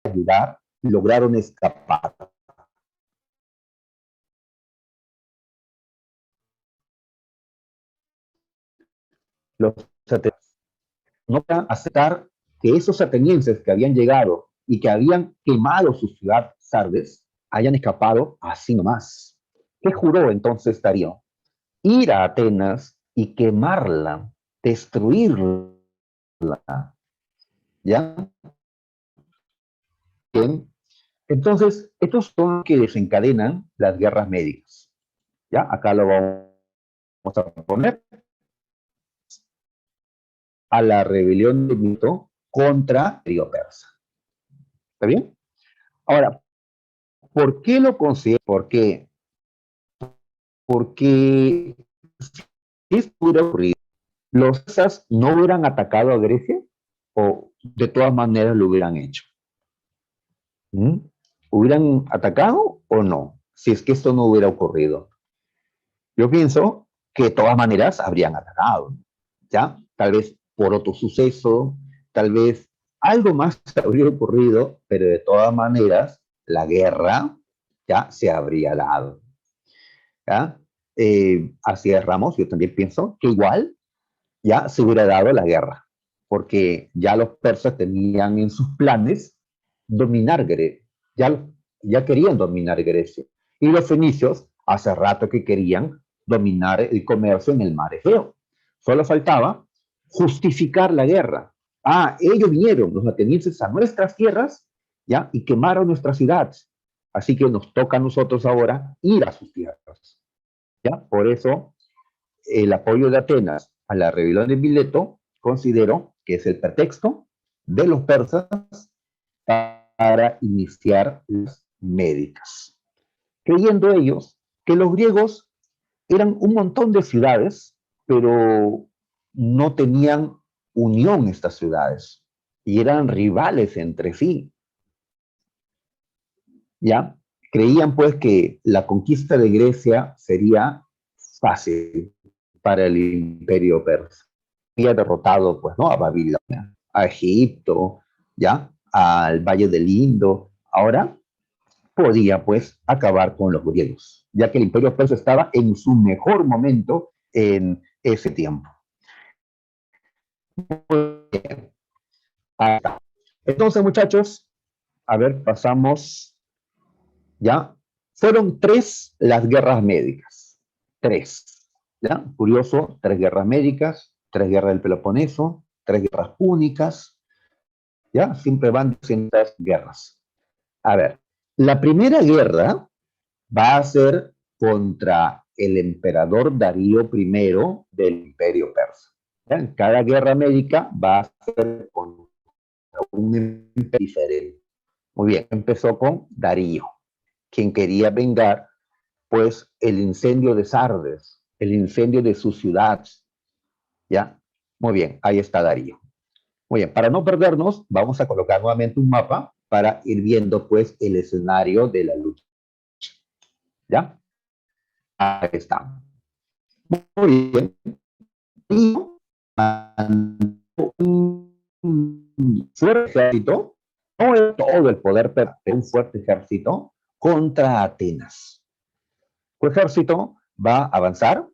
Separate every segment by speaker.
Speaker 1: ayudar, lograron escapar. Los atenienses no podían aceptar que esos atenienses que habían llegado y que habían quemado su ciudad Sardes hayan escapado así nomás. ¿Qué juró entonces Darío? Ir a Atenas y quemarla, destruirla, ¿ya? Bien. Entonces, estos son los que desencadenan las guerras médicas. ¿Ya? Acá lo vamos a poner a la rebelión de Mito contra el Imperio Persa. ¿Está bien? Ahora, ¿por qué lo considero? Porque si esto hubiera ocurrido, los persas no hubieran atacado a Grecia o de todas maneras lo hubieran hecho. ¿Mm? ¿Hubieran atacado o no? Si es que esto no hubiera ocurrido. Yo pienso que de todas maneras habrían atacado, ¿ya? Tal vez por otro suceso, tal vez algo más habría ocurrido, pero de todas maneras la guerra ya se habría dado, ¿ya? Así es, Ramos, yo también pienso que igual ya se hubiera dado la guerra, porque ya los persas tenían en sus planes dominar Grecia, ya, ya querían dominar Grecia, y los fenicios hace rato que querían dominar el comercio en el mar Egeo. Solo faltaba justificar la guerra. Ah, ellos vinieron, los atenienses, a nuestras tierras, ¿ya? Y quemaron nuestras ciudades. Así que nos toca a nosotros ahora ir a sus tierras, ¿ya? Por eso el apoyo de Atenas a la rebelión de Mileto considero que es el pretexto de los persas para iniciar las médicas, creyendo ellos que los griegos eran un montón de ciudades, pero no tenían unión estas ciudades y eran rivales entre sí. ¿Ya? Creían pues que la conquista de Grecia sería fácil para el imperio persa. Había derrotado pues, ¿no? A Babilonia, a Egipto, ¿ya? Al Valle del Indo. Ahora podía pues acabar con los griegos, ya que el imperio persa estaba en su mejor momento en ese tiempo. Entonces, muchachos, a ver, pasamos. ¿Ya? Fueron tres las guerras médicas. Tres. ¿Ya? Curioso, tres guerras médicas, tres guerras del Peloponeso, tres guerras púnicas. ¿Ya? Siempre van distintas guerras. A ver, la primera guerra va a ser contra el emperador Darío I del Imperio Persa. ¿Ya? Cada guerra médica va a ser contra un imperio diferente. Muy bien, empezó con Darío, quien quería vengar pues el incendio de Sardes, el incendio de su ciudad, ¿ya? Muy bien, ahí está Darío. Muy bien, para no perdernos, vamos a colocar nuevamente un mapa para ir viendo pues el escenario de la lucha, ¿ya? Ahí está. Muy bien. Y un fuerte ejército, no todo el poder, pero un fuerte ejército contra Atenas. Su ejército va a avanzar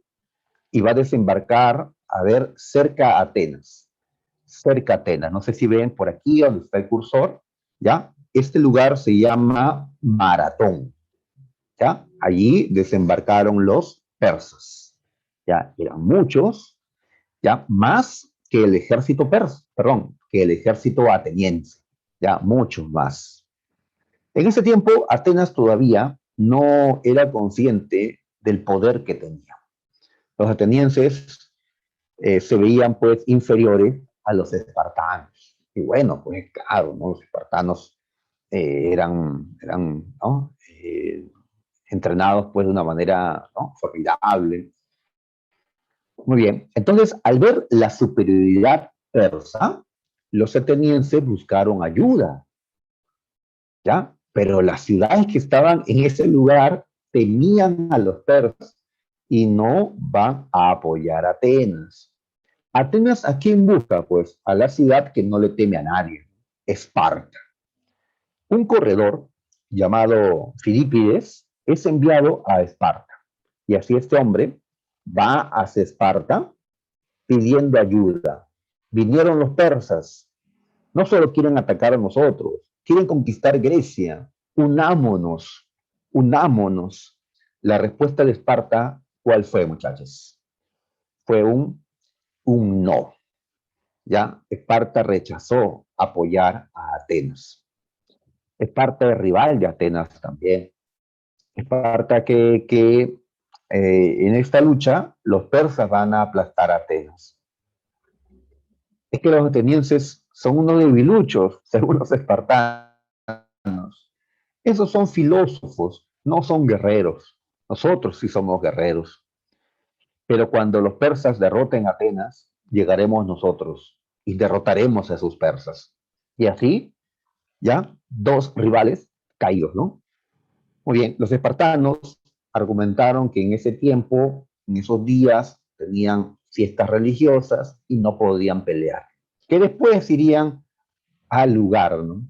Speaker 1: y va a desembarcar, a ver, cerca a Atenas. Cerca a Atenas. No sé si ven por aquí donde está el cursor, ¿ya? Este lugar se llama Maratón, ¿ya? Allí desembarcaron los persas, ¿ya? Eran muchos, ¿ya? Más que el ejército persa, perdón, que el ejército ateniense, ¿ya? Muchos más. En ese tiempo, Atenas todavía no era consciente del poder que tenía. Los atenienses se veían pues inferiores a los espartanos. Y bueno, pues claro, ¿no? Los espartanos eran ¿no? Entrenados pues de una manera, ¿no? Formidable. Muy bien, entonces al ver la superioridad persa, los atenienses buscaron ayuda, ¿ya? Pero las ciudades que estaban en ese lugar temían a los persas y no van a apoyar a Atenas. Atenas, ¿a quién busca? Pues a la ciudad que no le teme a nadie, Esparta. Un corredor llamado Filipides es enviado a Esparta. Y así este hombre va hacia Esparta pidiendo ayuda. Vinieron los persas, no solo quieren atacar a nosotros, quieren conquistar Grecia. Unámonos, unámonos. La respuesta de Esparta, ¿cuál fue, muchachos? Fue un no. ¿Ya? Esparta rechazó apoyar a Atenas. Esparta es rival de Atenas también. Esparta que en esta lucha los persas van a aplastar a Atenas. Es que los atenienses son unos debiluchos, según los espartanos. Esos son filósofos, no son guerreros. Nosotros sí somos guerreros. Pero cuando los persas derroten a Atenas, llegaremos nosotros y derrotaremos a sus persas. Y así, ya, dos rivales caídos, ¿no? Muy bien, los espartanos argumentaron que en ese tiempo, en esos días, tenían fiestas religiosas y no podían pelear, que después irían al lugar, ¿no?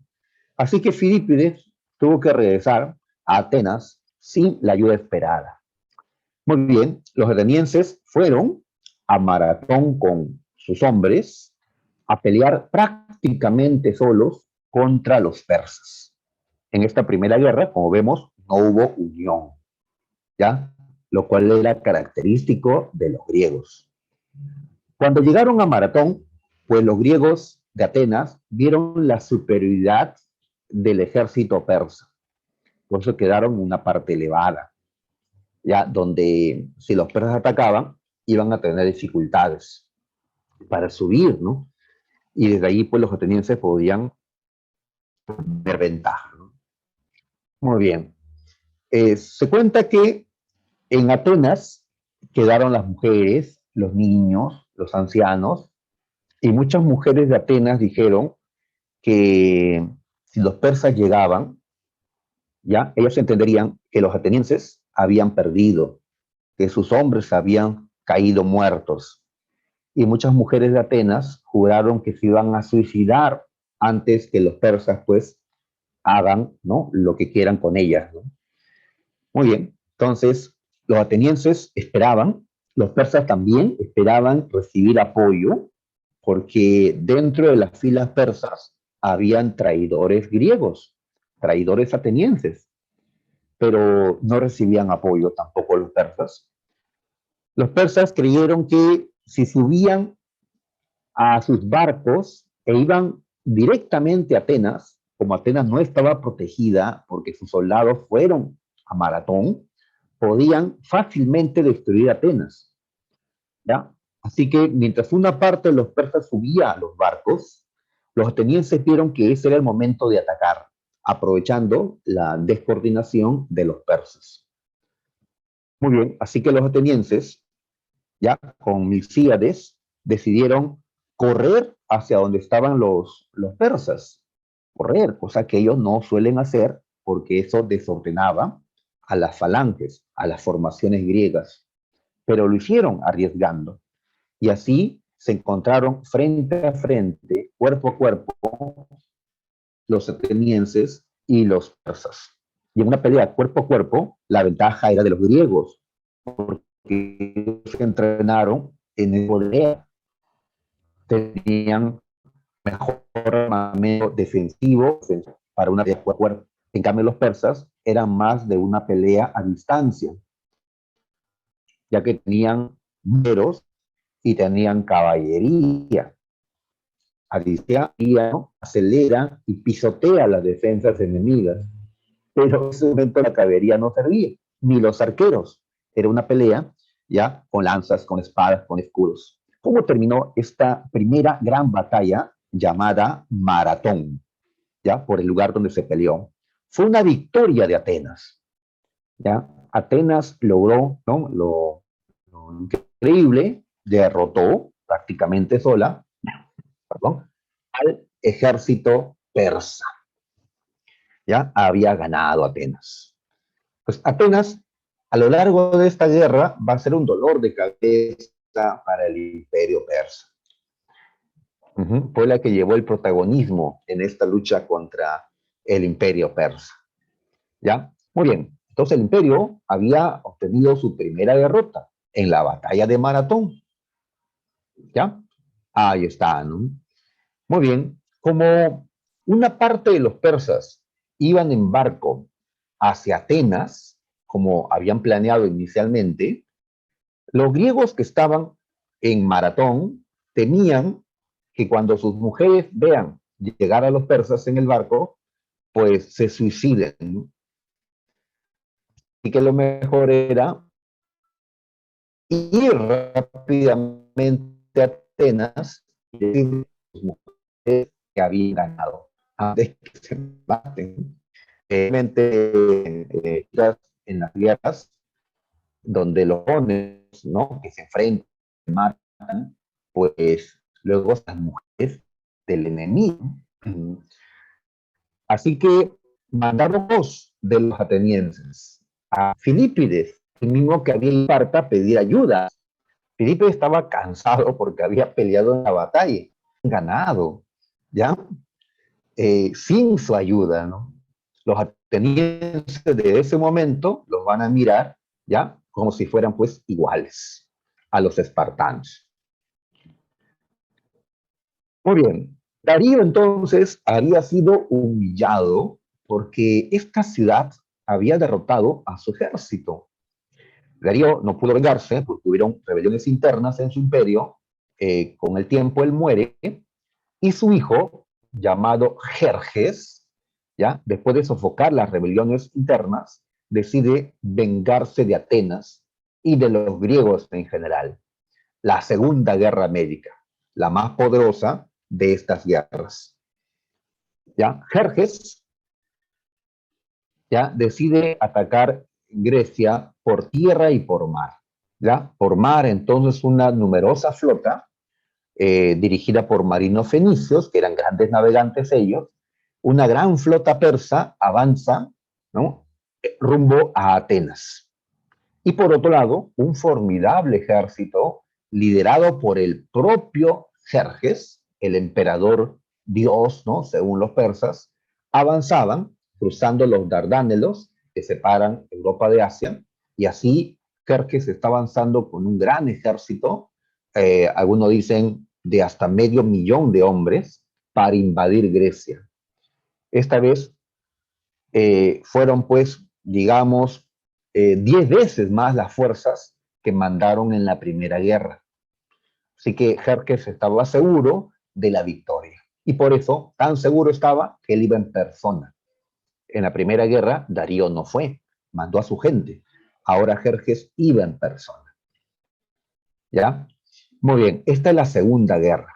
Speaker 1: Así que Filipides tuvo que regresar a Atenas sin la ayuda esperada. Muy bien, los atenienses fueron a Maratón con sus hombres a pelear prácticamente solos contra los persas. En esta primera guerra, como vemos, no hubo unión, ¿ya? Lo cual era característico de los griegos. Cuando llegaron a Maratón, pues los griegos de Atenas vieron la superioridad del ejército persa. Por eso quedaron en una parte elevada, ya donde si los persas atacaban, iban a tener dificultades para subir, ¿no? Y desde ahí, pues los atenienses podían tener ventaja, ¿no? Muy bien. Se cuenta que en Atenas quedaron las mujeres, los niños, los ancianos, y muchas mujeres de Atenas dijeron que si los persas llegaban, ya ellos entenderían que los atenienses habían perdido, que sus hombres habían caído muertos. Y muchas mujeres de Atenas juraron que se iban a suicidar antes que los persas pues hagan, ¿no?, lo que quieran con ellas, ¿no? Muy bien, entonces los atenienses esperaban, los persas también esperaban recibir apoyo, porque dentro de las filas persas habían traidores griegos, traidores atenienses, pero no recibían apoyo tampoco los persas. Los persas creyeron que si subían a sus barcos e iban directamente a Atenas, como Atenas no estaba protegida porque sus soldados fueron a Maratón, podían fácilmente destruir Atenas, ¿ya? Así que mientras una parte de los persas subía a los barcos, los atenienses vieron que ese era el momento de atacar, aprovechando la descoordinación de los persas. Muy bien, así que los atenienses, ya con Milcíades, decidieron correr hacia donde estaban los persas, correr, cosa que ellos no suelen hacer porque eso desordenaba a las falanges, a las formaciones griegas, pero lo hicieron arriesgando. Y así se encontraron frente a frente, cuerpo a cuerpo, los atenienses y los persas. Y en una pelea cuerpo a cuerpo, la ventaja era de los griegos, porque se entrenaron en el poder, tenían mejor armamento defensivo para una pelea cuerpo a cuerpo. En cambio, los persas eran más de una pelea a distancia, ya que tenían números y tenían caballería. Alicia acelera y pisotea las defensas enemigas, pero en ese momento la caballería no servía, ni los arqueros. Era una pelea ya con lanzas, con espadas, con escudos. ¿Cómo terminó esta primera gran batalla llamada Maratón, ya por el lugar donde se peleó? Fue una victoria de Atenas, ya. Atenas logró, ¿no?, lo increíble, derrotó prácticamente sola, perdón, al ejército persa. Ya había ganado Atenas. Pues Atenas, a lo largo de esta guerra, va a ser un dolor de cabeza para el imperio persa. Fue la que llevó el protagonismo en esta lucha contra el imperio persa. ¿Ya? Muy bien. Entonces el imperio había obtenido su primera derrota en la batalla de Maratón. ¿Ya? Ahí está, ¿no? Muy bien. Como una parte de los persas iban en barco hacia Atenas, como habían planeado inicialmente, los griegos que estaban en Maratón temían que cuando sus mujeres vean llegar a los persas en el barco, pues se suiciden, ¿no? Y que lo mejor era ir rápidamente a Atenas y decir a sus mujeres que habían ganado antes que se maten. Realmente en las guerras donde los jóvenes, ¿no? Que se enfrentan, matan, pues luego las mujeres del enemigo. Así que mandaron dos de los atenienses a Filipides, el mismo que había en Esparta, a pedir ayuda. Filipides estaba cansado porque había peleado en la batalla, ganado, ¿ya? Sin su ayuda, ¿no? Los atenienses de ese momento los van a mirar, ¿ya? Como si fueran pues iguales a los espartanos. Muy bien. Darío entonces había sido humillado porque esta ciudad había derrotado a su ejército. Darío no pudo vengarse porque hubieron rebeliones internas en su imperio. Con el tiempo él muere y su hijo, llamado Jerjes, ¿ya? Después de sofocar las rebeliones internas, decide vengarse de Atenas y de los griegos en general. La Segunda Guerra Médica, la más poderosa de estas guerras. ¿Ya? Jerjes, ¿ya? Decide atacar Grecia por tierra y por mar. ¿Ya? Por mar, entonces, una numerosa flota dirigida por marinos fenicios, que eran grandes navegantes ellos. Una gran flota persa avanza, ¿no? Rumbo a Atenas. Y por otro lado, un formidable ejército liderado por el propio Jerjes, el emperador Dios, ¿no? Según los persas, avanzaban cruzando los Dardánelos que separan Europa de Asia, y así Jerjes está avanzando con un gran ejército, algunos dicen de hasta 500.000 de hombres, para invadir Grecia. Esta vez fueron pues, digamos, 10 veces más las fuerzas que mandaron en la Primera Guerra. Así que Jerjes estaba seguro de la victoria. Y por eso, tan seguro estaba que él iba en persona. En la Primera Guerra, Darío no fue, mandó a su gente. Ahora Jerjes iba en persona. ¿Ya? Muy bien, esta es la Segunda Guerra.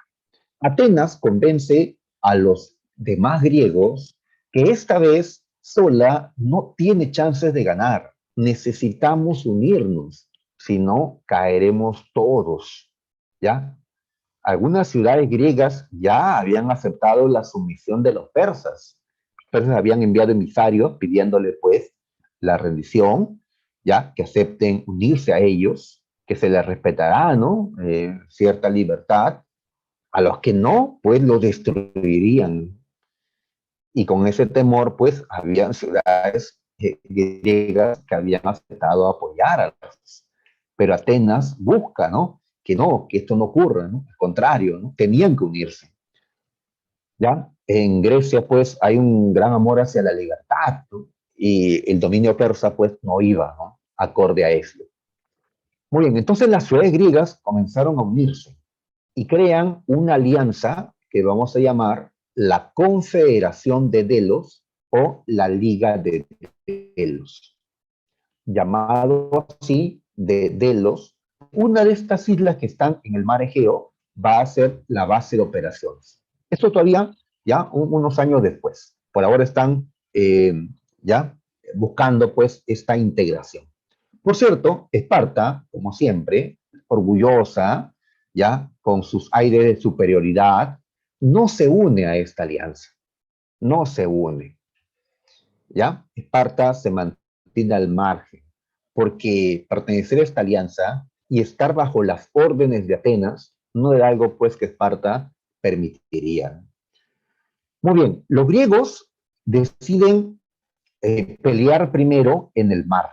Speaker 1: Atenas convence a los demás griegos que esta vez sola no tiene chances de ganar. Necesitamos unirnos, si no caeremos todos. ¿Ya? Algunas ciudades griegas ya habían aceptado la sumisión de los persas. Los persas habían enviado emisarios pidiéndole pues la rendición, ya que acepten unirse a ellos, que se les respetará, ¿no? Cierta libertad. A los que no, pues los destruirían. Y con ese temor, pues, habían ciudades griegas que habían aceptado apoyar a los. Pero Atenas busca, ¿no? Que esto no ocurra, ¿no? Al contrario, ¿no? Tenían que unirse. ¿Ya? En Grecia, pues, hay un gran amor hacia la libertad, ¿no? Y el dominio persa, pues, no iba, ¿no? Acorde a eso. Muy bien, entonces las ciudades griegas comenzaron a unirse y crean una alianza que vamos a llamar la Confederación de Delos o la Liga de Delos. Llamado así de Delos, una de estas islas que están en el mar Egeo va a ser la base de operaciones. Esto todavía ya unos años después. Por ahora están ya buscando pues esta integración. Por cierto, Esparta, como siempre, orgullosa, ya con sus aires de superioridad, no se une a esta alianza, no se une, ¿ya? Esparta se mantiene al margen, porque pertenecer a esta alianza y estar bajo las órdenes de Atenas no era algo pues que Esparta permitiría. Muy bien, los griegos deciden pelear primero en el mar,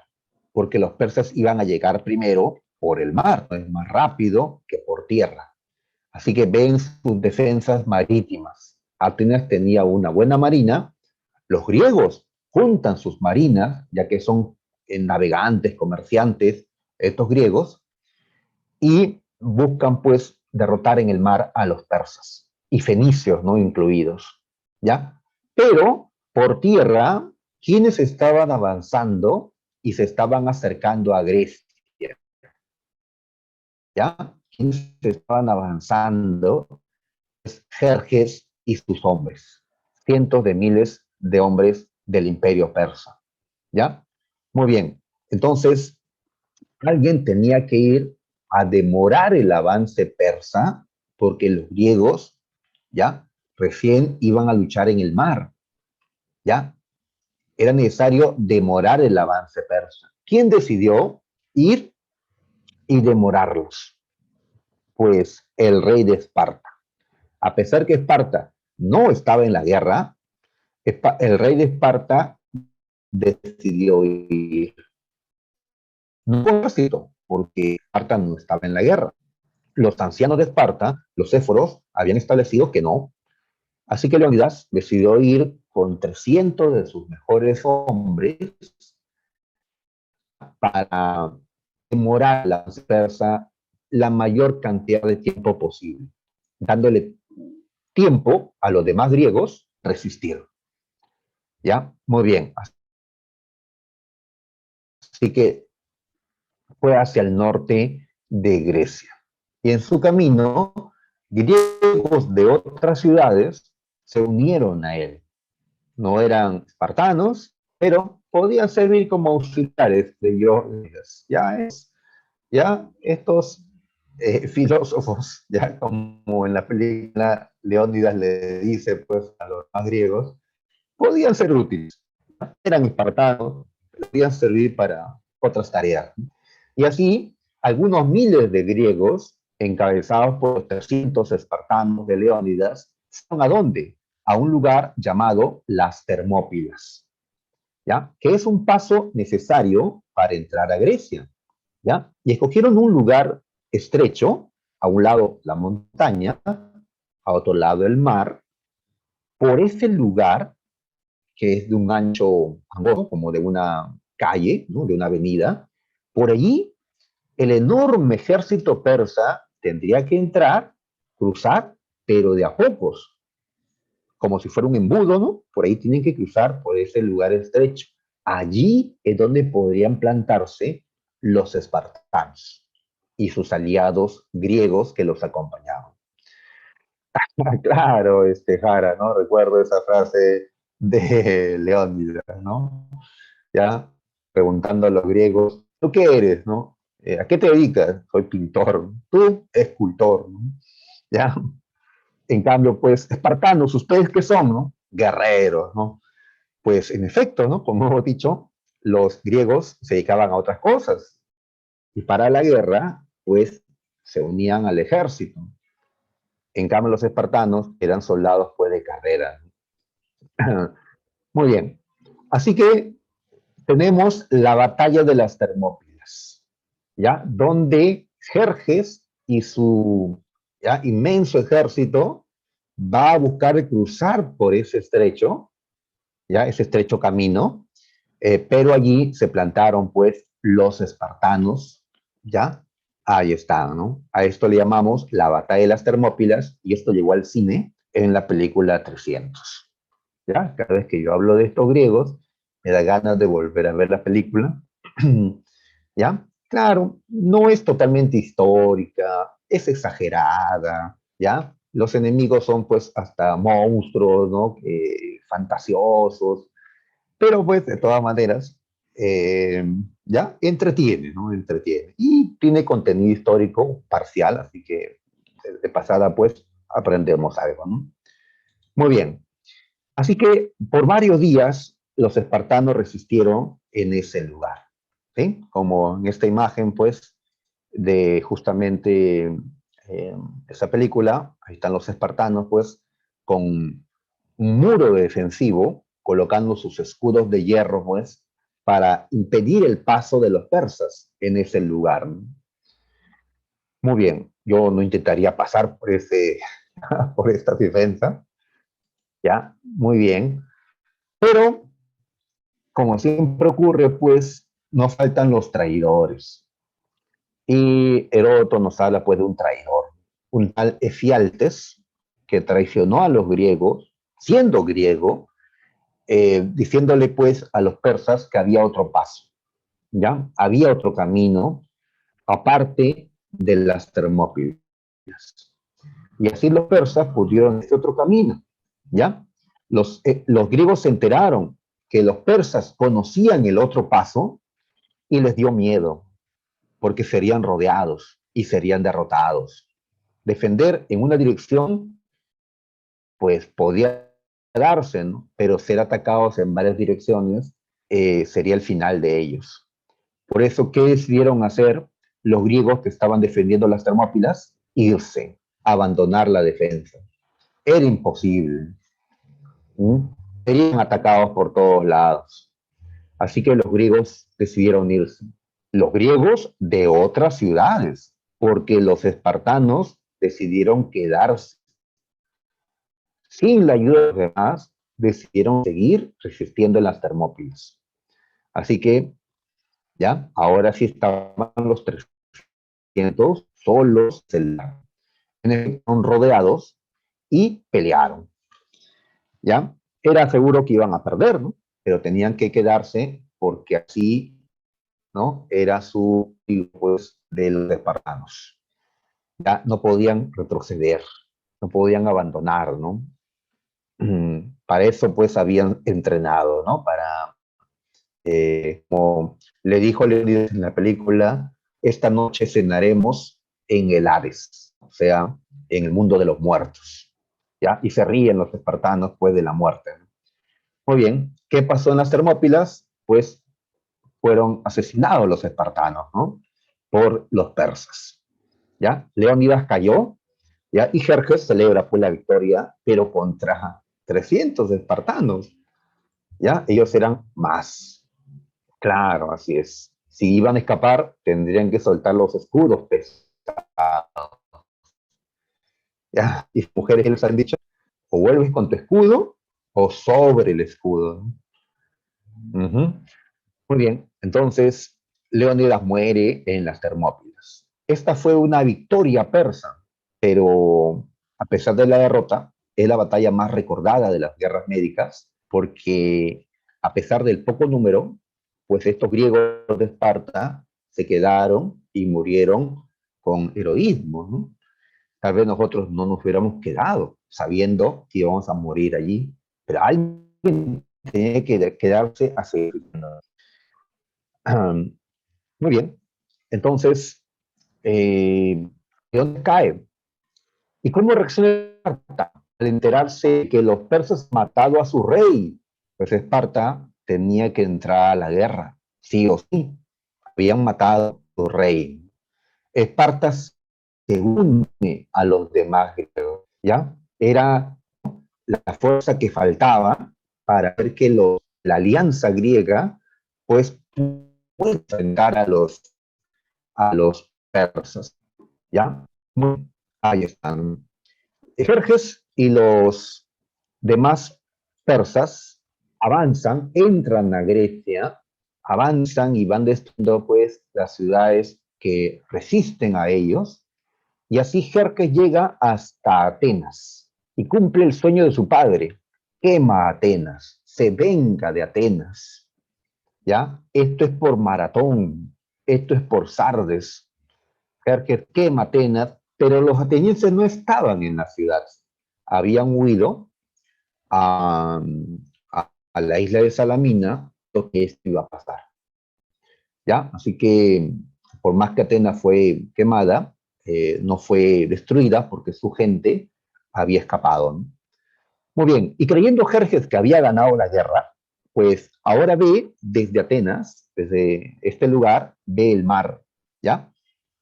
Speaker 1: porque los persas iban a llegar primero por el mar, es más rápido que por tierra. Así que ven sus defensas marítimas. Atenas tenía una buena marina, los griegos juntan sus marinas, ya que son navegantes, comerciantes, estos griegos, y buscan pues derrotar en el mar a los persas y fenicios, ¿no? Incluidos, ¿ya? Pero por tierra, quienes estaban avanzando y se estaban acercando a Grecia, ¿ya? Quienes estaban avanzando, Jerjes y sus hombres, cientos de miles de hombres del imperio persa, ¿ya? Muy bien, entonces alguien tenía que ir a demorar el avance persa porque los griegos, ¿ya? Recién iban a luchar en el mar, ¿ya? Era necesario demorar el avance persa. ¿Quién decidió ir y demorarlos? Pues el rey de Esparta. A pesar que Esparta no estaba en la guerra, el rey de Esparta decidió ir. No por ejército, porque Esparta no estaba en la guerra. Los ancianos de Esparta, los éforos, habían establecido que no. Así que Leónidas decidió ir con 300 de sus mejores hombres para demorar la persa la mayor cantidad de tiempo posible, dándole tiempo a los demás griegos resistir. ¿Ya? Muy bien. Así que fue hacia el norte de Grecia. Y en su camino, griegos de otras ciudades se unieron a él. No eran espartanos, pero podían servir como auxiliares de Leónidas. Ya estos filósofos, ya como en la película Leónidas le dice pues a los más griegos, podían ser útiles. Eran espartanos, podían servir para otras tareas. Y así, algunos miles de griegos, encabezados por 300 espartanos de Leónidas, fueron ¿a dónde? A un lugar llamado las Termópilas, ¿ya? Que es un paso necesario para entrar a Grecia, ¿ya? Y escogieron un lugar estrecho, a un lado la montaña, a otro lado el mar. Por ese lugar, que es de un ancho angosto, como de una calle, ¿no? De una avenida, por allí el enorme ejército persa tendría que entrar, cruzar, pero de a pocos, como si fuera un embudo, ¿no? Por ahí tienen que cruzar por ese lugar estrecho. Allí es donde podrían plantarse los espartanos y sus aliados griegos que los acompañaban. Claro, Jara, ¿no? Recuerdo esa frase de Leónidas, ¿no? Ya preguntando a los griegos, ¿tú qué eres, no? ¿A qué te dedicas? Soy pintor. Tú, escultor, ¿no? Ya. En cambio, pues, espartanos, ¿ustedes qué son, no? Guerreros, ¿no? Pues, en efecto, ¿no? Como hemos dicho, los griegos se dedicaban a otras cosas. Y para la guerra, pues, se unían al ejército. En cambio, los espartanos eran soldados, pues, de carrera. Muy bien. Así que tenemos la batalla de las Termópilas, ¿ya? Donde Jerjes y su ¿ya? Inmenso ejército va a buscar cruzar por ese estrecho, ¿ya? Ese estrecho camino, pero allí se plantaron, pues, los espartanos, ¿ya? Ahí están, ¿no? A esto le llamamos la batalla de las Termópilas y esto llegó al cine en la película 300. ¿Ya? Cada vez que yo hablo de estos griegos, me da ganas de volver a ver la película. ¿Ya? Claro, no es totalmente histórica, es exagerada, ¿ya? Los enemigos son pues hasta monstruos, ¿no? Fantasiosos, pero pues de todas maneras, eh, ¿ya? Entretiene, ¿no? Entretiene. Y tiene contenido histórico parcial, así que de pasada pues aprendemos algo, ¿no? Muy bien. Así que por varios días los espartanos resistieron en ese lugar, ¿sí? Como en esta imagen, pues, de justamente esa película, ahí están los espartanos, pues, con un muro defensivo colocando sus escudos de hierro, pues, para impedir el paso de los persas en ese lugar. Muy bien, yo no intentaría pasar por por esta defensa, ¿ya? Muy bien, pero como siempre ocurre, pues, no faltan los traidores. Y Heródoto nos habla, pues, de un traidor, un tal Efialtes, que traicionó a los griegos, siendo griego, diciéndole, pues, a los persas que había otro paso, ¿ya? Había otro camino, aparte de las Termópilas. Y así los persas pudieron este otro camino, ¿ya? Los griegos se enteraron que los persas conocían el otro paso y les dio miedo, porque serían rodeados y serían derrotados. Defender en una dirección, pues podía darse, ¿no? Pero ser atacados en varias direcciones sería el final de ellos. Por eso, ¿qué decidieron hacer los griegos que estaban defendiendo las Termópilas? Irse, abandonar la defensa. Era imposible. ¿Mm? Serían atacados por todos lados. Así que los griegos decidieron irse. Los griegos de otras ciudades, porque los espartanos decidieron quedarse. Sin la ayuda de los demás, decidieron seguir resistiendo en las Termópilas. Así que, ya, ahora sí estaban los 300 solos, fueron rodeados y pelearon. ¿Ya? Era seguro que iban a perder, ¿no? Pero tenían que quedarse porque así, ¿no? Era su, pues, de los espartanos. Ya no podían retroceder, no podían abandonar, ¿no? Para eso, pues, habían entrenado, ¿no? Para, como le dijo Leónidas en la película, esta noche cenaremos en el Hades, o sea, en el mundo de los muertos, ¿ya? Y se ríen los espartanos, pues, de la muerte, ¿no? Muy bien, ¿qué pasó en las Termópilas? Pues fueron asesinados los espartanos, ¿no? Por los persas, ¿ya? Leónidas cayó, ¿ya? Y Jerjes celebra pues la victoria, pero contra 300 espartanos, ¿ya? Ellos eran más. Claro, así es. Si iban a escapar, tendrían que soltar los escudos pesados, ¿ya? Y las mujeres les han dicho, o vuelves con tu escudo o sobre el escudo, ¿no? Muy bien, entonces Leónidas muere en las Termópilas. Esta fue una victoria persa, pero a pesar de la derrota, es la batalla más recordada de las guerras médicas, porque a pesar del poco número, pues estos griegos de Esparta se quedaron y murieron con heroísmo, ¿no? Tal vez nosotros no nos hubiéramos quedado sabiendo que íbamos a morir allí, pero alguien tiene que quedarse a seguir. Muy bien. Entonces, ¿de dónde cae? ¿Y cómo reacciona Esparta al enterarse de que los persas han matado a su rey? Pues Esparta tenía que entrar a la guerra, sí o sí. Habían matado a su rey. Esparta se une a los demás griegos, ¿ya? Era la fuerza que faltaba para ver que la alianza griega, pues, puede enfrentar a los persas, ¿ya? Ahí están. Jerjes y los demás persas avanzan, entran a Grecia, avanzan y van destruyendo pues las ciudades que resisten a ellos, y así Jerjes llega hasta Atenas y cumple el sueño de su padre, quema Atenas, se venga de Atenas, ¿ya? Esto es por Maratón, esto es por Sardes. Jerjes quema Atenas, pero los atenienses no estaban en la ciudad, habían huido a, a la isla de Salamina, lo que esto iba a pasar, ¿ya? Así que, por más que Atenas fue quemada, no fue destruida porque su gente había escapado, ¿no? Muy bien, y creyendo Jerjes que había ganado la guerra, pues ahora ve desde Atenas, desde este lugar, ve el mar, ¿ya?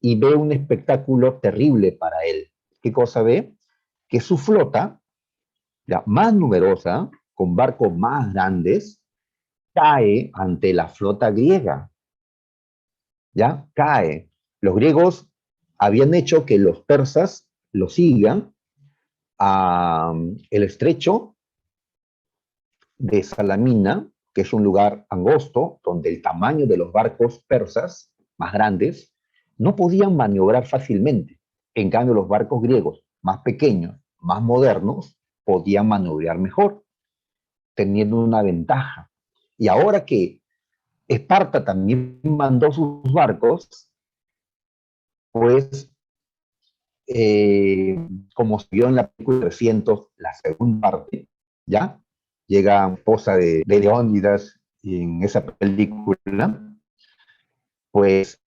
Speaker 1: Y ve un espectáculo terrible para él. ¿Qué cosa ve? Que su flota, la más numerosa, con barcos más grandes, cae ante la flota griega. ¿Ya? Cae. Los griegos habían hecho que los persas lo sigan a el estrecho de Salamina, que es un lugar angosto, donde el tamaño de los barcos persas más grandes no podían maniobrar fácilmente. En cambio, los barcos griegos más pequeños, más modernos, podían maniobrar mejor, teniendo una ventaja. Y ahora que Esparta también mandó sus barcos, pues como se vio en la película 300, la segunda parte, ¿ya? Llega esposa de Leónidas en esa película, pues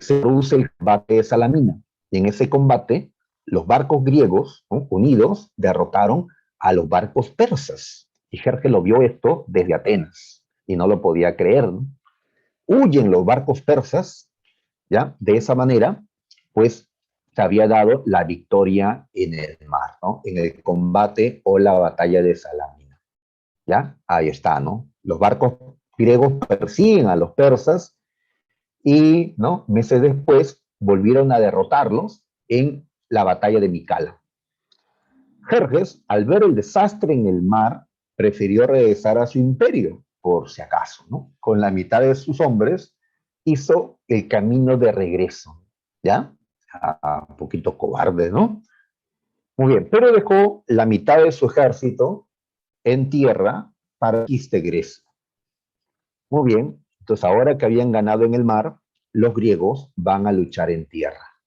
Speaker 1: se produce el combate de Salamina. Y en ese combate, los barcos griegos, ¿no?, unidos derrotaron a los barcos persas. Y Jerjes lo vio esto desde Atenas y no lo podía creer, ¿no? Huyen los barcos persas, ¿ya? De esa manera, pues se había dado la victoria en el mar, ¿no? En el combate o la batalla de Salamina, ¿ya? Ahí está, ¿no? Los barcos griegos persiguen a los persas y, ¿no?, meses después volvieron a derrotarlos en la batalla de Micala. Jerjes, al ver el desastre en el mar, prefirió regresar a su imperio, por si acaso, ¿no? Con la mitad de sus hombres hizo el camino de regreso, ¿ya? Un poquito cobarde, ¿no? Muy bien, pero dejó la mitad de su ejército en tierra para conquistar Grecia. Muy bien, entonces ahora que habían ganado en el mar, los griegos van a luchar en tierra,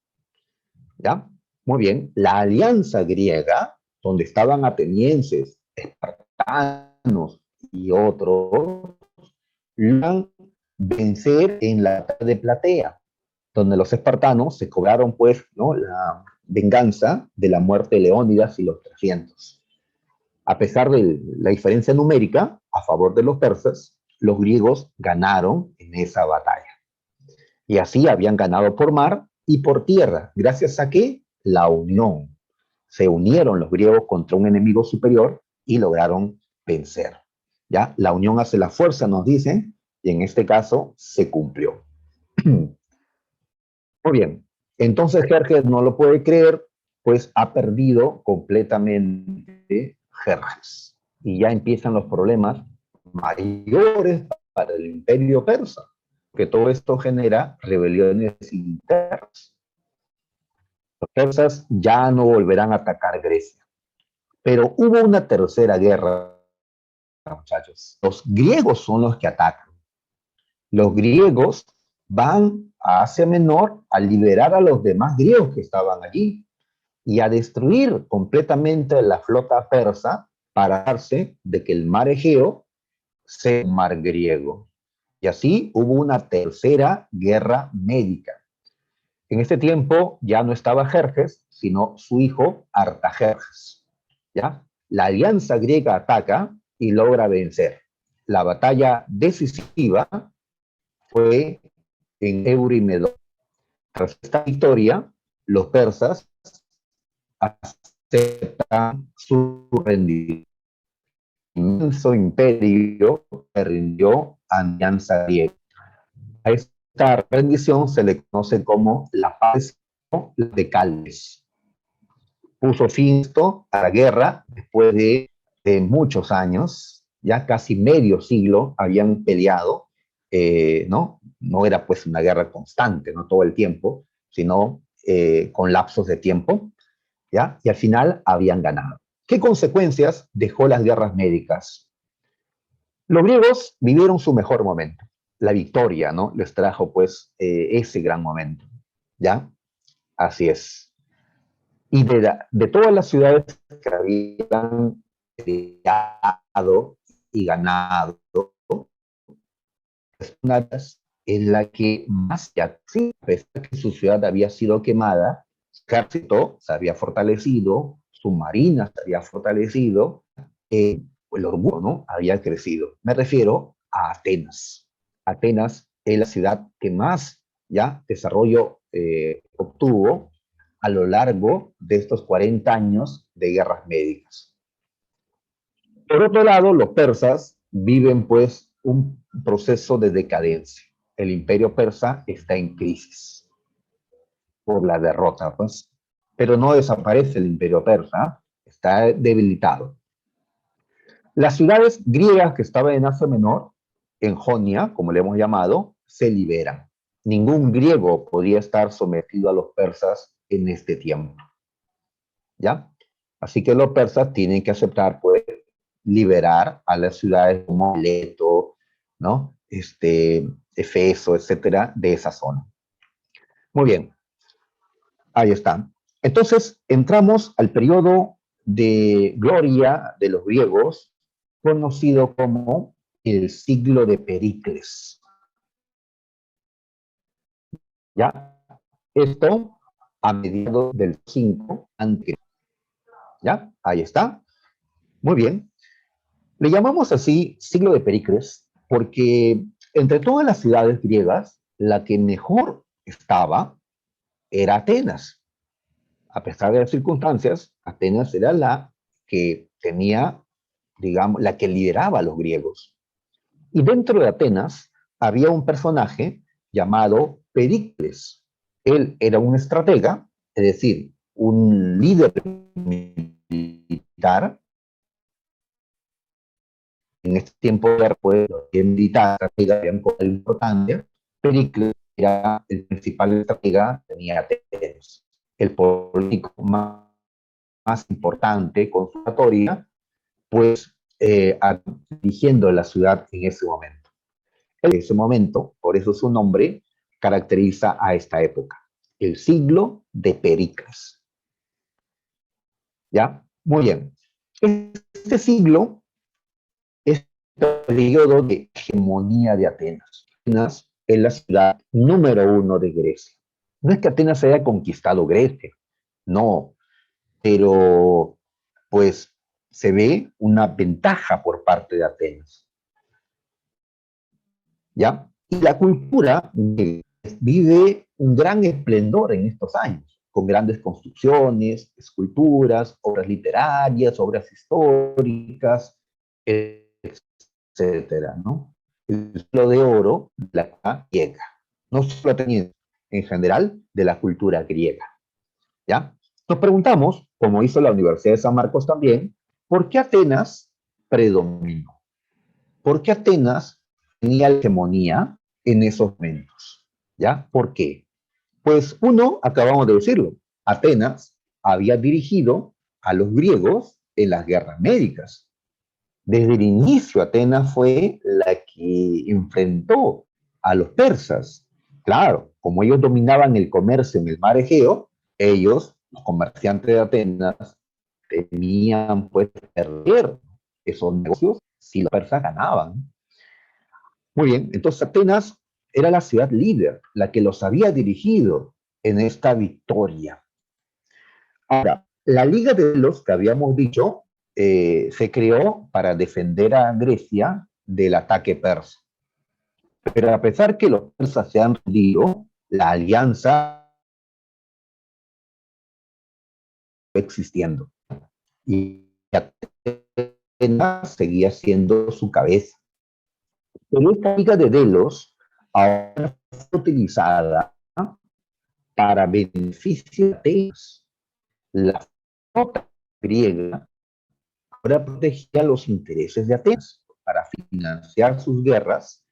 Speaker 1: ¿ya? Muy bien, la alianza griega, donde estaban atenienses, espartanos y otros, logran vencer en la batalla de Platea, donde los espartanos se cobraron, pues, ¿no?, la venganza de la muerte de Leónidas y los 300. A pesar de la diferencia numérica a favor de los persas, los griegos ganaron en esa batalla. Y así habían ganado por mar y por tierra. ¿Gracias a qué? La unión. Se unieron los griegos contra un enemigo superior y lograron vencer. ¿Ya? La unión hace la fuerza, nos dicen, y en este caso se cumplió. Muy bien. Entonces Jerjes no lo puede creer, pues ha perdido completamente Jerjes. Y ya empiezan los problemas mayores para el imperio persa, que todo esto genera rebeliones internas. Los persas ya no volverán a atacar Grecia. Pero hubo una tercera guerra, muchachos. Los griegos son los que atacan. Los griegos van a Asia Menor a liberar a los demás griegos que estaban allí y a destruir completamente la flota persa para darse de que el mar Egeo sea un mar griego. Y así hubo una tercera guerra médica. En este tiempo ya no estaba Jerjes, sino su hijo Artajerjes. ¿Ya? La alianza griega ataca y logra vencer. La batalla decisiva fue en Eurimedón. Tras esta victoria, los persas aceptan su rendición. El inmenso imperio se rindió a alianza griega. A esta rendición se le conoce como la paz de Caldes. Puso fin a la guerra después de muchos años, ya casi medio siglo habían peleado, ¿no? No era pues una guerra constante, no todo el tiempo, sino con lapsos de tiempo, ¿ya? Y al final habían ganado. ¿Qué consecuencias dejó las guerras médicas? Los griegos vivieron su mejor momento. La victoria, ¿no?, les trajo pues ese gran momento, ¿ya? Así es. Y de todas las ciudades que habían creado y ganado, una es la que más ya, sí, a pesar de que su ciudad había sido quemada, su ejército se había fortalecido, su marina se había fortalecido, el orgullo, ¿no?, había crecido. Me refiero a Atenas. Atenas es la ciudad que más ya desarrollo obtuvo a lo largo de estos 40 años de guerras médicas. Por otro lado, los persas viven pues un proceso de decadencia. El imperio persa está en crisis por la derrota, pues. Pero no desaparece el imperio persa, está debilitado. Las ciudades griegas que estaban en Asia Menor, en Jonia, como le hemos llamado, se liberan. Ningún griego podía estar sometido a los persas en este tiempo. ¿Ya? Así que los persas tienen que aceptar, pues, liberar a las ciudades como Mileto, ¿no? Efeso, etcétera, de esa zona. Muy bien, ahí está. Entonces, entramos al periodo de gloria de los griegos, conocido como el siglo de Pericles. ¿Ya? Esto a mediados del 5 antes. ¿Ya? Ahí está. Muy bien. Le llamamos así siglo de Pericles porque entre todas las ciudades griegas, la que mejor estaba era Atenas. A pesar de las circunstancias, Atenas era la que tenía, digamos, la que lideraba a los griegos. Y dentro de Atenas había un personaje llamado Pericles. Él era un estratega, es decir, un líder militar. En este tiempo de pues, militar, habían cosas importantes. Pericles era el principal estratega, tenía Atenas. El político más importante con su oratoria, pues dirigiendo la ciudad en ese momento. En ese momento, por eso su nombre, caracteriza a esta época, el siglo de Pericles. ¿Ya? Muy bien. Este siglo es el periodo de hegemonía de Atenas. Atenas es la ciudad número uno de Grecia. No es que Atenas haya conquistado Grecia, no, pero pues se ve una ventaja por parte de Atenas. ¿Ya? Y la cultura vive un gran esplendor en estos años, con grandes construcciones, esculturas, obras literarias, obras históricas, etcétera, ¿no? El siglo de oro de la cultura griega, no solo ateniense, en general de la cultura griega, ¿ya? Nos preguntamos, como hizo la Universidad de San Marcos también, ¿por qué Atenas predominó? ¿Por qué Atenas tenía hegemonía en esos momentos? ¿Ya? ¿Por qué? Pues uno, acabamos de decirlo, Atenas había dirigido a los griegos en las guerras médicas. Desde el inicio, Atenas fue la que enfrentó a los persas. Claro, como ellos dominaban el comercio en el mar Egeo, ellos, los comerciantes de Atenas, temían pues perder esos negocios si los persas ganaban. Muy bien, entonces Atenas era la ciudad líder, la que los había dirigido en esta victoria. Ahora, la Liga de los que habíamos dicho se creó para defender a Grecia del ataque persa. Pero a pesar que los persas se han rendido, la alianza sigue existiendo. Y Atenas seguía siendo su cabeza. Pero esta Liga de Delos ahora fue utilizada para beneficio de Atenas. La flota griega ahora protegía los intereses de Atenas para financiar sus guerras.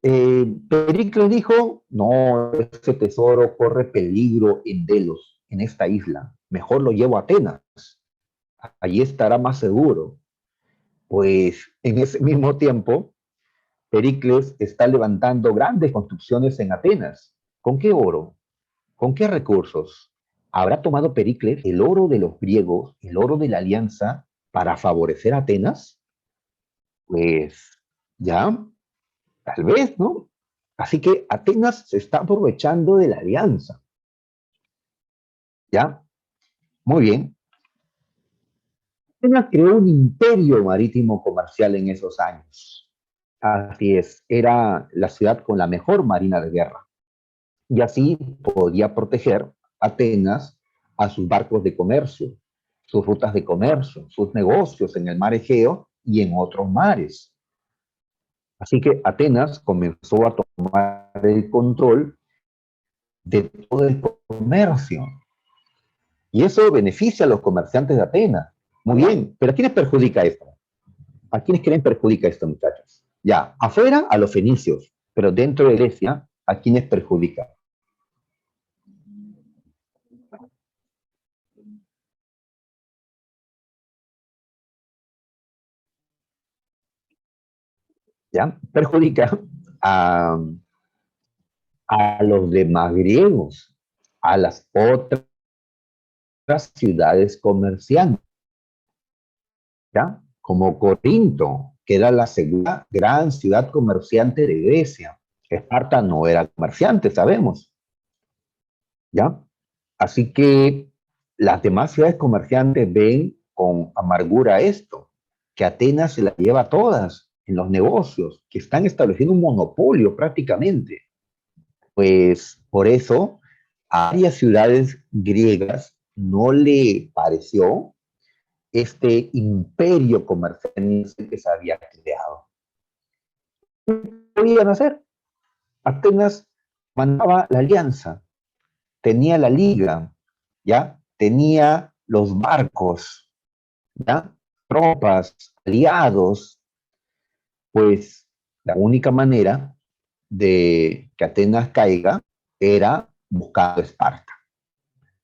Speaker 1: Pericles dijo, no, ese tesoro corre peligro en Delos, en esta isla. Mejor lo llevo a Atenas. Allí estará más seguro. Pues en ese mismo tiempo, Pericles está levantando grandes construcciones en Atenas. ¿Con qué oro? ¿Con qué recursos? ¿Habrá tomado Pericles el oro de los griegos, el oro de la alianza, para favorecer a Atenas? Pues ya, tal vez, ¿no? Así que Atenas se está aprovechando de la alianza. ¿Ya? Muy bien. Atenas creó un imperio marítimo comercial en esos años. Así es, era la ciudad con la mejor marina de guerra. Y así podía proteger Atenas a sus barcos de comercio, sus rutas de comercio, sus negocios en el mar Egeo y en otros mares. Así que Atenas comenzó a tomar el control de todo el comercio. Y eso beneficia a los comerciantes de Atenas. Muy bien, pero ¿a quiénes perjudica esto? ¿A quiénes creen perjudica esto, muchachos? Ya, afuera a los fenicios, pero dentro de Grecia, ¿a quiénes perjudica? ¿Ya? Perjudica a, a los demás griegos, a las otras ciudades comerciantes, ¿ya? Como Corinto, que era la segunda gran ciudad comerciante de Grecia. Esparta no era comerciante, sabemos, ¿ya? Así que las demás ciudades comerciantes ven con amargura esto, que Atenas se la lleva todas en los negocios, que están estableciendo un monopolio prácticamente. Pues por eso a varias ciudades griegas no le pareció este imperio comercial que se había creado. ¿Qué podían hacer? Atenas mandaba la alianza, tenía la liga, ¿ya? Tenía los barcos, ¿ya? Tropas, aliados, pues la única manera de que Atenas caiga era buscando Esparta.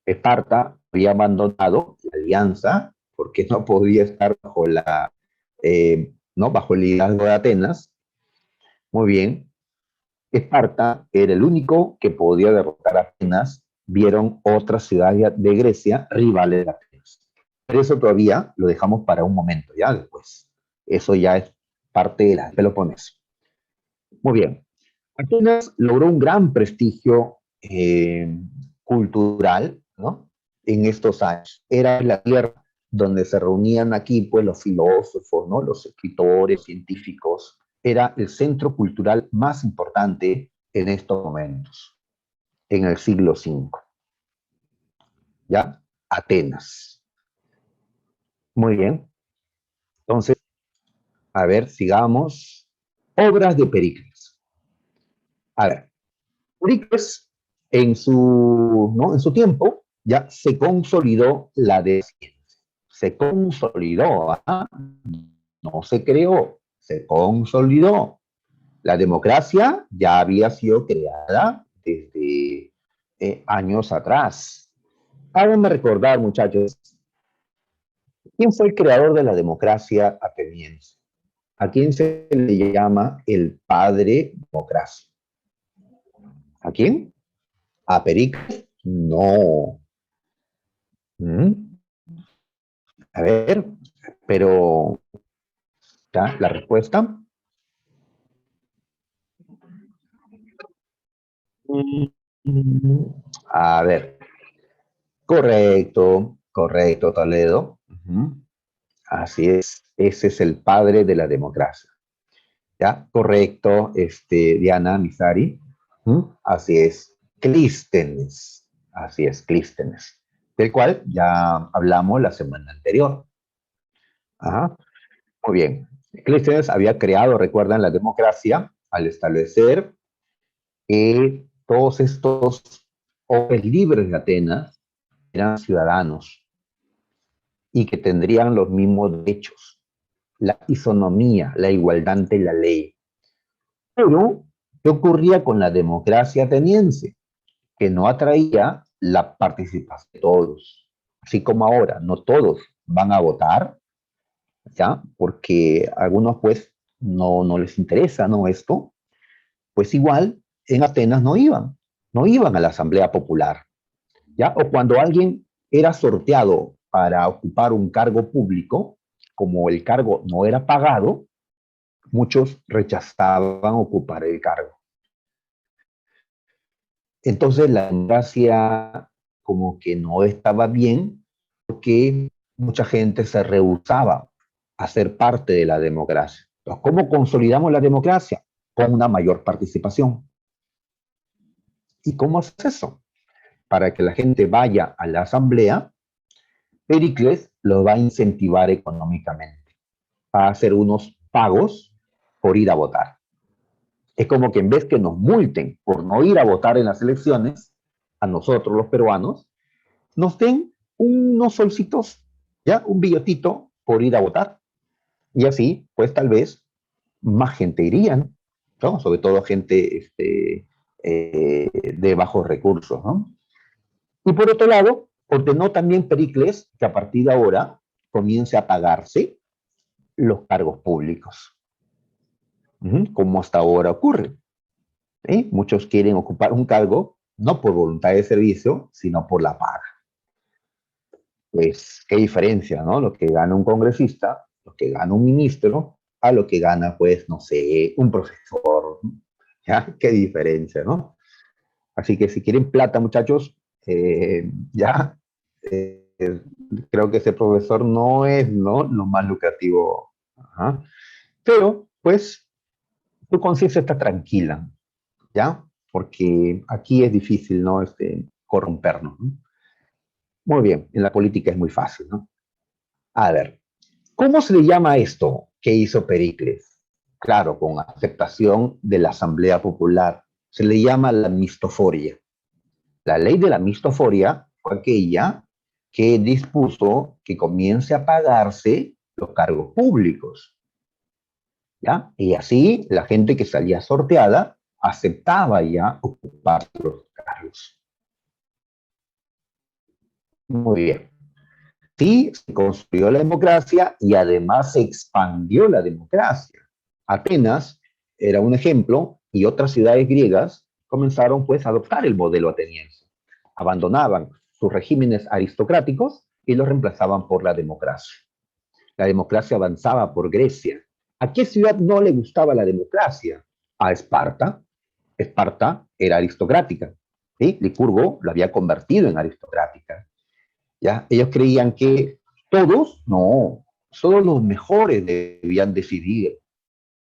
Speaker 1: Esparta había abandonado la alianza porque no podía estar bajo ¿no? bajo el liderazgo de Atenas. Muy bien, Esparta era el único que podía derrotar a Atenas. Vieron otras ciudades de Grecia rivales de Atenas. Pero eso todavía lo dejamos para un momento, ya después. Eso ya es parte de la Peloponeso. Muy bien. Atenas logró un gran prestigio cultural, ¿no? En estos años. Era la tierra donde se reunían aquí pues los filósofos, ¿no? Los escritores, científicos. Era el centro cultural más importante en estos momentos, en el siglo V. ¿Ya? Atenas. Muy bien. Entonces, a ver, sigamos. Obras de Pericles. A ver, Pericles ¿no? en su tiempo ya se consolidó la de ciencia. Se consolidó, ¿ah? No se creó, se consolidó. La democracia ya había sido creada desde años atrás. Háganme recordar, muchachos, ¿quién fue el creador de la democracia ateniense? ¿A quién se le llama el padre democracia? ¿A quién? ¿A Pericles? No. ¿Mm? A ver, pero ¿ya? La respuesta. A ver, correcto, correcto, Toledo. Así es, ese es el padre de la democracia. ¿Ya? Correcto, Diana Misari. Así es, Clístenes. Así es, Clístenes, del cual ya hablamos la semana anterior. Ajá. Muy bien. Clístenes había creado, recuerdan, la democracia al establecer que todos estos hombres libres de Atenas eran ciudadanos y que tendrían los mismos derechos, la isonomía, la igualdad ante la ley. Pero, ¿qué ocurría con la democracia ateniense? Que no atraía la participación de todos. Así como ahora, no todos van a votar, ¿ya? Porque a algunos pues no les interesa, ¿no? Esto, pues igual en Atenas no iban a la Asamblea Popular, ¿ya? O cuando alguien era sorteado para ocupar un cargo público, como el cargo no era pagado, muchos rechazaban ocupar el cargo. Entonces la democracia como que no estaba bien porque mucha gente se rehusaba a ser parte de la democracia. Entonces, ¿cómo consolidamos la democracia? Con una mayor participación. ¿Y cómo es eso? Para que la gente vaya a la asamblea, Pericles lo va a incentivar económicamente. a hacer unos pagos por ir a votar. Es como que en vez que nos multen por no ir a votar en las elecciones, a nosotros los peruanos, nos den unos solcitos, ya, un billetito por ir a votar. Y así, pues tal vez más gente irían, ¿no? Sobre todo gente de bajos recursos, ¿no? Y por otro lado, ordenó también Pericles que a partir de ahora comience a pagarse los cargos públicos, como hasta ahora ocurre. ¿Sí? Muchos quieren ocupar un cargo no por voluntad de servicio, sino por la paga. Pues qué diferencia, ¿no? Lo que gana un congresista, lo que gana un ministro, a lo que gana, pues, no sé, un profesor. ¿Ya? Qué diferencia, ¿no? Así que si quieren plata, muchachos, ya, eh, creo que ese profesor no es, ¿no?, lo más lucrativo. Ajá. Pero, pues, tu conciencia está tranquila, ¿ya? Porque aquí es difícil, ¿no? Corrompernos, ¿no? Muy bien, en la política es muy fácil, ¿no? A ver, ¿cómo se le llama esto que hizo Pericles? Claro, con aceptación de la Asamblea Popular. Se le llama la mistoforia. La ley de la mistoforia fue aquella que dispuso que comience a pagarse los cargos públicos, ¿ya? Y así la gente que salía sorteada aceptaba ya ocupar los cargos. Muy bien. Sí, se construyó la democracia y además se expandió la democracia. Atenas era un ejemplo y otras ciudades griegas comenzaron pues a adoptar el modelo ateniense. Abandonaban sus regímenes aristocráticos y los reemplazaban por la democracia. La democracia avanzaba por Grecia. ¿A qué ciudad no le gustaba la democracia? A Esparta. Esparta era aristocrática. ¿Sí? Licurgo la había convertido en aristocrática. ¿Ya? Ellos creían que todos, no, solo los mejores debían decidir,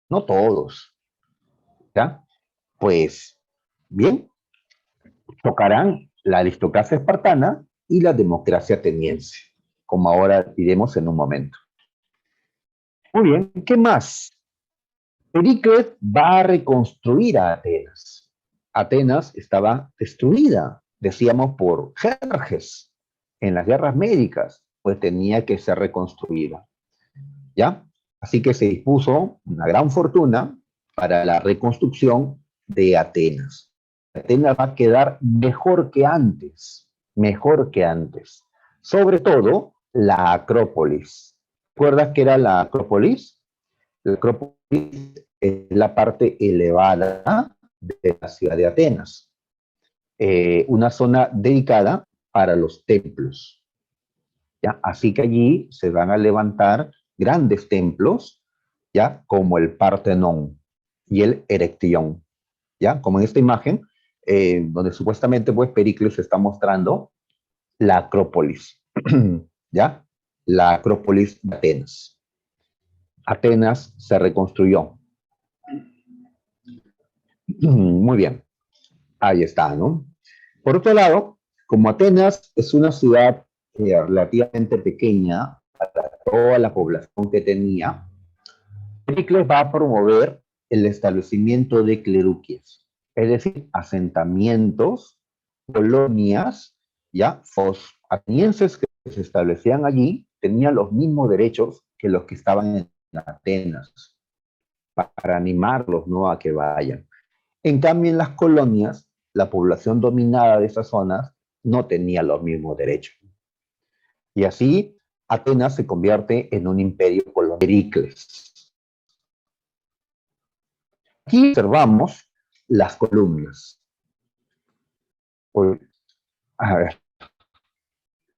Speaker 1: no todos. ¿Ya? Pues bien, tocarán la aristocracia espartana y la democracia ateniense, como ahora diremos en un momento. Muy bien, ¿qué más? Pericles va a reconstruir a Atenas. Atenas estaba destruida, decíamos, por Jerjes en las guerras médicas, pues tenía que ser reconstruida. ¿Ya? Así que se dispuso una gran fortuna para la reconstrucción de Atenas. Atenas va a quedar mejor que antes, mejor que antes. Sobre todo la Acrópolis. ¿Recuerdas qué era la Acrópolis? La Acrópolis es la parte elevada de la ciudad de Atenas, una zona dedicada para los templos. ¿Ya? Así que allí se van a levantar grandes templos, ¿ya? Como el Partenón y el Erectión, ¿ya? Como en esta imagen, donde supuestamente pues, Pericles está mostrando la Acrópolis, ¿ya? La Acrópolis de Atenas. Atenas se reconstruyó. Muy bien, ahí está, ¿no? Por otro lado, como Atenas es una ciudad relativamente pequeña para toda la población que tenía, Pericles va a promover el establecimiento de cleruquias, es decir, asentamientos, colonias, ya, atenienses que se establecían allí tenían los mismos derechos que los que estaban en Atenas, para animarlos, ¿no?, a que vayan. En cambio, en las colonias, la población dominada de esas zonas no tenía los mismos derechos. Y así, Atenas se convierte en un imperio colonial. Pericles. Aquí observamos las columnas. A ver,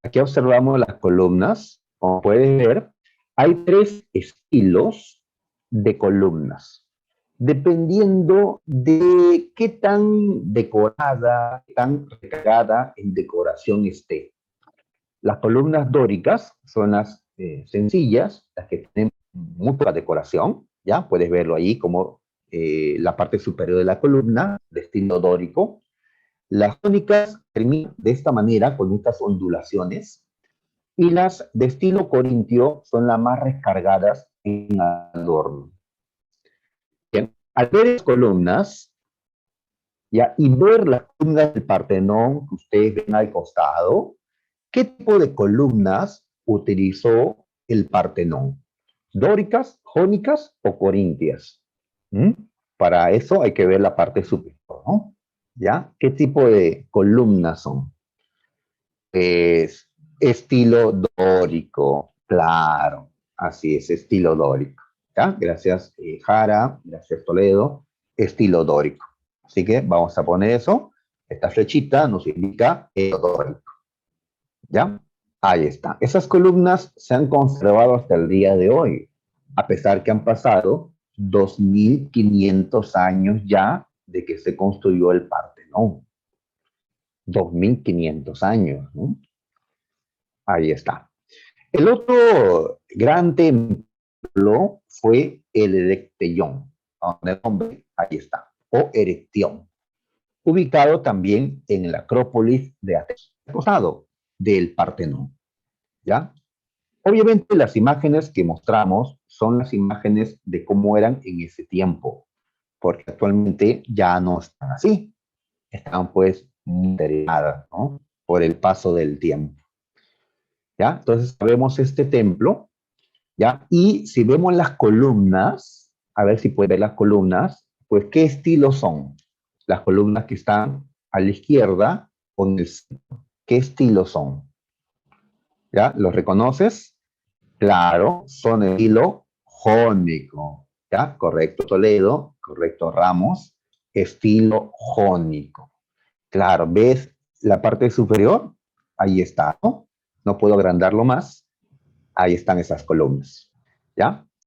Speaker 1: aquí observamos las columnas. Como puedes ver, hay tres estilos de columnas, dependiendo de qué tan decorada, tan recargada en decoración esté. Las columnas dóricas son las sencillas, las que tienen mucha decoración, ¿ya? Puedes verlo ahí como la parte superior de la columna, de estilo dórico. Las jónicas terminan de esta manera, con estas ondulaciones, y las de estilo corintio son las más recargadas en adorno. Bien, al ver las columnas, ¿ya? Y ver las columnas del Partenón que ustedes ven al costado, ¿qué tipo de columnas utilizó el Partenón? ¿Dóricas, jónicas o corintias? ¿Mm? Para eso hay que ver la parte superior, ¿no? ¿Ya? ¿Qué tipo de columnas son? Es estilo dórico, claro, así es, estilo dórico. ¿Ya? Gracias, Jara, gracias, Toledo, estilo dórico. Así que vamos a poner eso. Esta flechita nos indica el dórico. ¿Ya? Ahí está. Esas columnas se han conservado hasta el día de hoy, a pesar que han pasado 2500 años ya de que se construyó el Partenón. 2500 años, ¿no? Ahí está. El otro gran templo fue el Erecteión, donde el nombre, ahí está, o Erección, ubicado también en la Acrópolis de Atenas, costado del Partenón, ¿ya? Obviamente las imágenes que mostramos son las imágenes de cómo eran en ese tiempo, porque actualmente ya no están así, están pues deterioradas, ¿no? Por el paso del tiempo, ¿ya? Entonces vemos este templo, ¿ya? Y si vemos las columnas, a ver si puede ver las columnas, pues ¿qué estilo son? Las columnas que están a la izquierda o en el centro, ¿qué estilo son? ¿Ya? ¿Los reconoces? Claro, son estilo jónico, ¿ya? Correcto, Toledo, correcto, Ramos, estilo jónico. Claro, ¿ves la parte superior? Ahí está, ¿no? No puedo agrandarlo más. Ahí están esas columnas, ¿ya?